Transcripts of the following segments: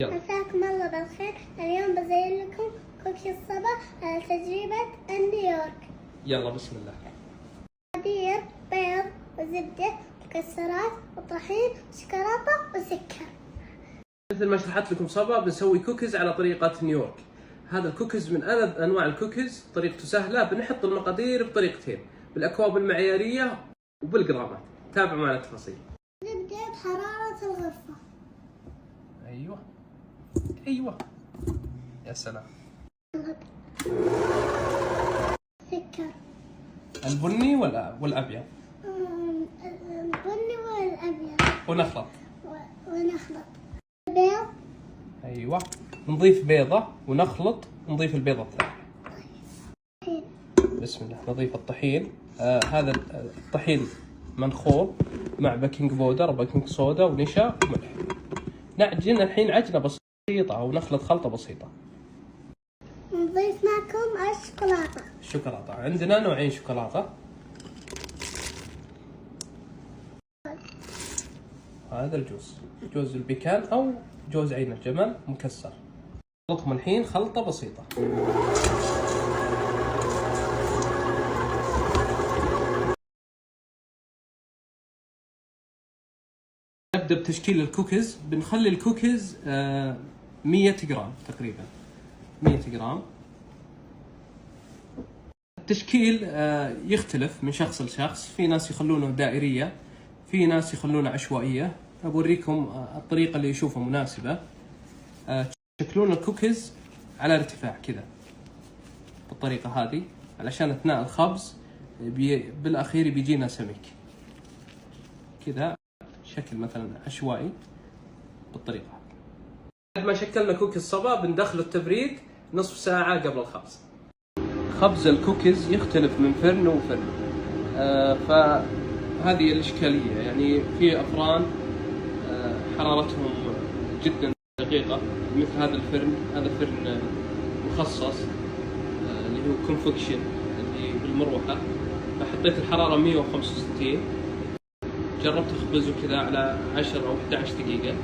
مساكم الله بالخير. اليوم بزين لكم كوكي الصبا على تجربة نيويورك. يلا بسم الله. مقادير: بيض وزبدة مكسرات وطحين وشوكولاتة وسكر. مثل ما شرحت لكم صبا بنسوي كوكيز على طريقة نيويورك. هذا الكوكيز من ألذ أنواع الكوكيز، طريقته سهلة. بنحط المقادير بطريقتين، بالأكواب المعيارية وبالجرامات. تابعوا معنا التفاصيل. نبدأ بحرارة الغرفة. أيوة يا سلام. سكر البني والأبيض. البني والأبيض. ونخلط. ونخلط بيض. أيوة، نضيف بيضة ونخلط، نضيف البيضة الثانية. بسم الله. نضيف الطحين. هذا الطحين منخول مع بيكنج بودر وبيكنج صودا ونشا وملح. نعجن الحين عجنة بسيطة أو نخلط خلطة بسيطة. نضيف معكم الشوكولاتة. الشوكولاتة عندنا نوعين شوكولاتة. هذا جوز البيكان أو جوز عين الجمل مكسر. نخلطهم الحين خلطة بسيطة. نبدأ بتشكيل الكوكيز. بنخلي الكوكيز 100 جرام تقريبا، 100 جرام. التشكيل يختلف من شخص لشخص. في ناس يخلونه دائرية، في ناس يخلونه عشوائية. أوريكم الطريقة اللي يشوفها مناسبة. تشكلون الكوكيز على ارتفاع كذا بالطريقة هذه، علشان أثناء الخبز بالأخير بيجينا سمك كذا، شكل مثلا عشوائي بالطريقة هذه. بعد ما شكلنا كوكيز صبا بندخله التبريد نصف ساعة قبل الخبز. خبز الكوكيز يختلف من فرن وفرن، فهذه الإشكالية. يعني في أفران حرارتهم جدا دقيقة، مثل هذا الفرن. هذا فرن مخصص اللي هو كونفكشن اللي بالمروحة، فحطيت الحرارة 165. جربت أخبزه كذا على 10 أو 11 دقيقة.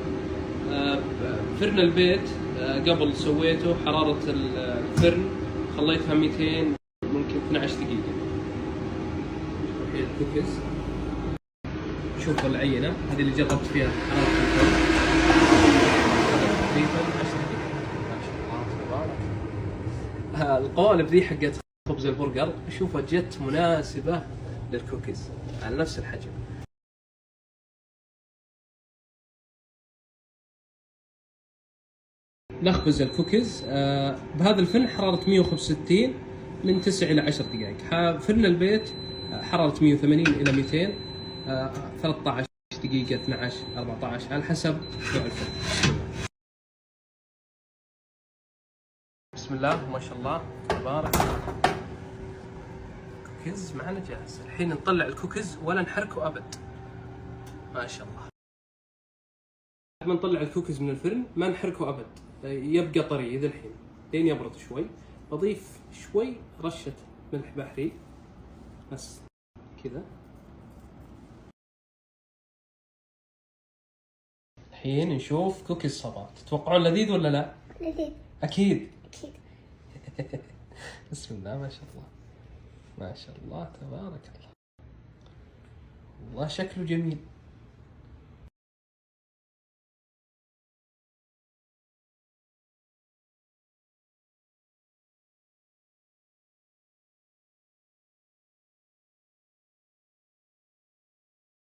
فرن البيت قبل سويته حرارة الفرن خليتها 200 ممكن 12 دقيقة. هي الكوكيز، شوفوا العينة هذه اللي جربت فيها حرارة الفرن تقريبا 10 دقيقة. ما شاء الله تبارك. القوالب ذي حقت خبز البرجر شوفوا جت مناسبة للكوكيز على نفس الحجم. نخبز الكوكيز بهذا الفرن حرارة 165 من 9 إلى 10 دقائق. فرن البيت حرارة 180 إلى 200 13 دقيقة، 12 14 على حسب نوع الفرن. بسم الله ما شاء الله تبارك الله. الكوكيز معنا جاهز. الحين نطلع الكوكيز ولا نحركه أبد. ما شاء الله. بعد ما نطلع الكوكيز من الفرن ما نحركه أبد، يبقى طري ذا الحين لين يبرد شوي. بضيف شوي رشة ملح بحري بس كذا. الحين نشوف كوكيز صبا. تتوقعون لذيذ ولا لا؟ لذيذ أكيد. أكيد. بسم الله ما شاء الله ما شاء الله تبارك الله. والله شكله جميل.